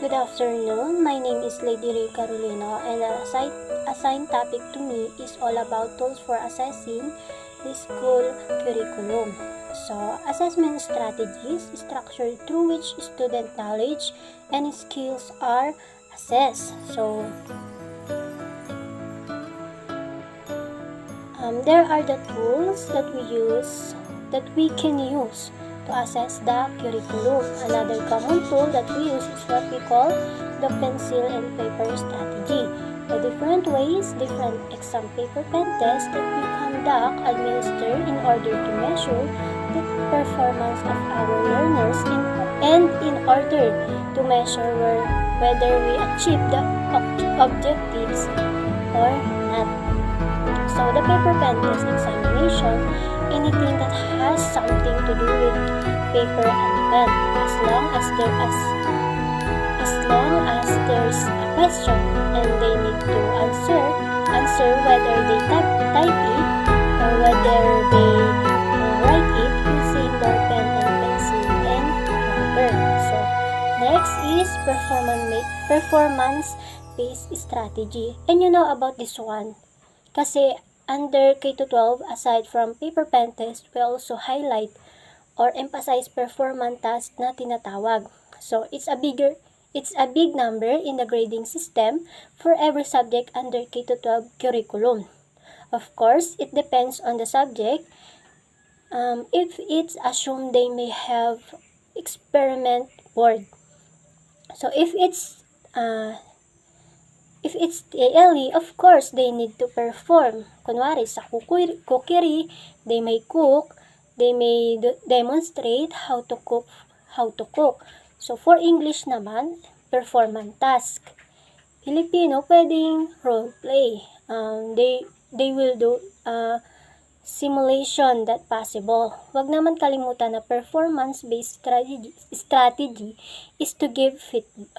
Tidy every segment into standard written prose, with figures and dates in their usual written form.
Good afternoon. My name is Lady Ray Carolina, and the assigned topic to me is all about tools for assessing the school curriculum. So, assessment strategies is structured through which student knowledge and skills are assessed. So, there are the tools that we can use to assess the curriculum. Another common tool that we use is what we call the pencil and paper strategy. The different ways, different exam paper pen tests that we conduct, administer in order to measure the performance of our learners and in order to measure whether we achieve the objectives or not. So the paper pen test examination, anything that has something to do with paper and pen, as long as there's a question and they need to answer whether they type it or whether they write it using ball pen and pencil and marker. So next is performance-based strategy, and you know about this one. Kasi under K-12, aside from paper pen test, we also highlight or emphasize performance task na tinatawag. So, it's a big number in the grading system for every subject under K-12 curriculum. Of course, it depends on the subject. If it's assumed they may have experiment board. So, if it's ALE, of course, they need to perform. Kunwari, sa cookery, they may cook, they may demonstrate how to cook. So, for English naman, performance task. Filipino, pwedeng role play. They will do simulation that possible. Huwag naman kalimutan na performance-based strategy is to give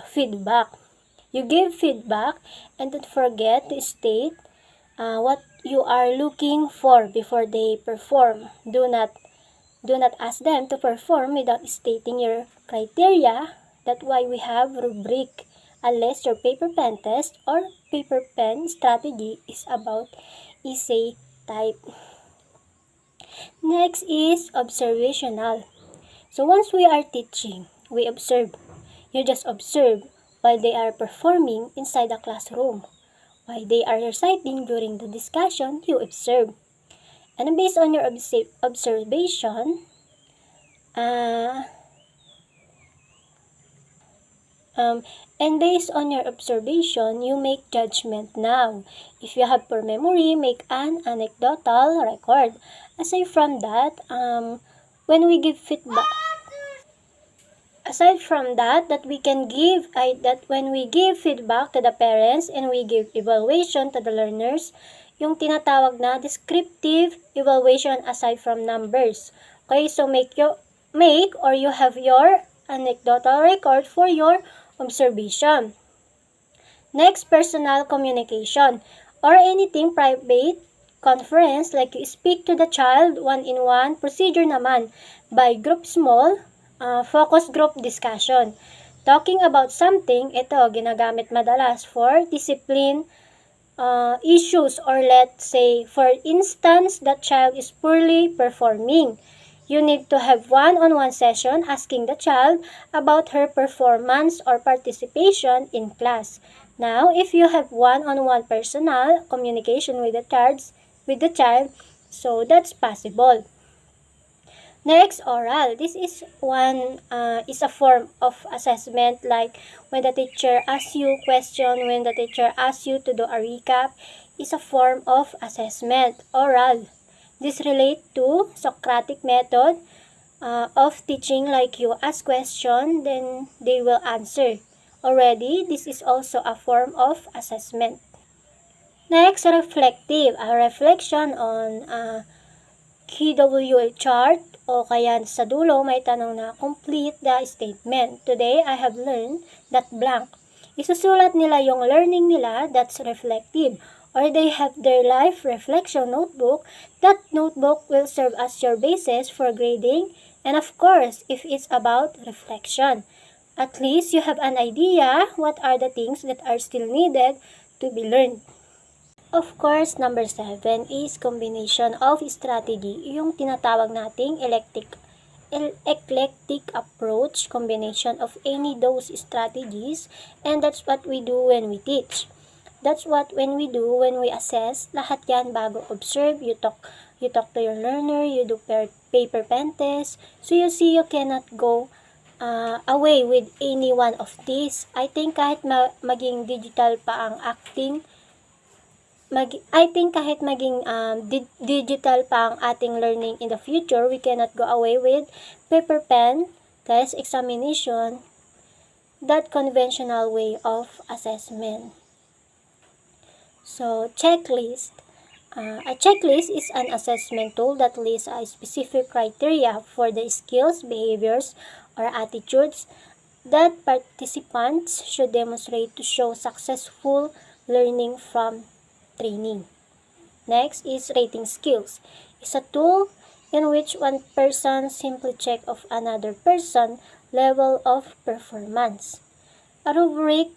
feedback. You give feedback and don't forget to state what you are looking for before they perform. Do not ask them to perform without stating your criteria. That's why we have rubric, unless your paper pen test or paper pen strategy is about essay type. Next is observational. So once we are teaching, we observe. You just observe while they are performing inside the classroom. While they are reciting during the discussion, you observe. And based on your observation, you make judgment now. If you have poor memory, make an anecdotal record. Aside from that, when we give feedback, when we give feedback to the parents and we give evaluation to the learners, yung tinatawag na descriptive evaluation aside from numbers. Okay, so you have your anecdotal record for your observation. Next, personal communication or anything private conference, like you speak to the child one-in-one. Procedure naman by group small, focus group discussion. Talking about something, ito ginagamit madalas for discipline issues, or let's say, for instance, that child is poorly performing. You need to have one-on-one session asking the child about her performance or participation in class. Now, if you have one-on-one personal communication with the child, so that's possible. Next, oral. This is a form of assessment, like when the teacher asks you question, when the teacher asks you to do a recap, is a form of assessment, oral. This relates to Socratic method of teaching, like you ask question, then they will answer. Already, this is also a form of assessment. Next, reflective. A reflection on KWA chart, o kaya sa dulo may tanong na complete the statement. Today, I have learned that blank. Isusulat nila yung learning nila, that's reflective. Or they have their life reflection notebook. That notebook will serve as your basis for grading. And of course, if it's about reflection, At least you have an idea what are the things that are still needed to be learned. Of course, number 7 is combination of strategy, yung tinatawag nating eclectic approach, combination of any those strategies, and that's what we do when we teach. That's what when we do when we assess, lahat yan bago observe, you talk to your learner, you do paper pen test, so you see you cannot go away with any one of these. I think kahit maging digital pa ang acting, kahit maging digital pa ang ating learning in the future, we cannot go away with paper pen, test, examination, that conventional way of assessment. So, checklist. A checklist is an assessment tool that lists a specific criteria for the skills, behaviors, or attitudes that participants should demonstrate to show successful learning from training. Next is rating skills. It's a tool in which one person simply check of another person level of performance. A rubric.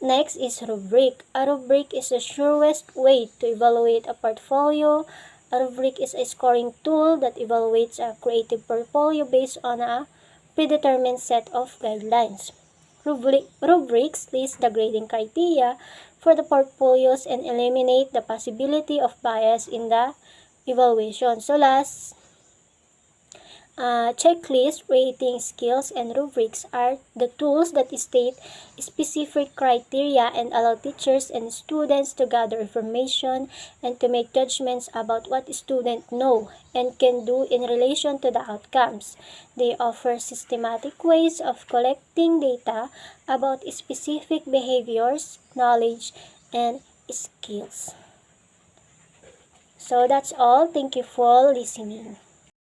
Next is rubric. A rubric is the surest way to evaluate a portfolio. A rubric is a scoring tool that evaluates a creative portfolio based on a predetermined set of guidelines. Rubrics list the grading criteria for the portfolios and eliminate the possibility of bias in the evaluation. So last, checklist, rating, skills, and rubrics are the tools that state specific criteria and allow teachers and students to gather information and to make judgments about what students know and can do in relation to the outcomes. They offer systematic ways of collecting data about specific behaviors, knowledge, and skills. So that's all. Thank you for listening.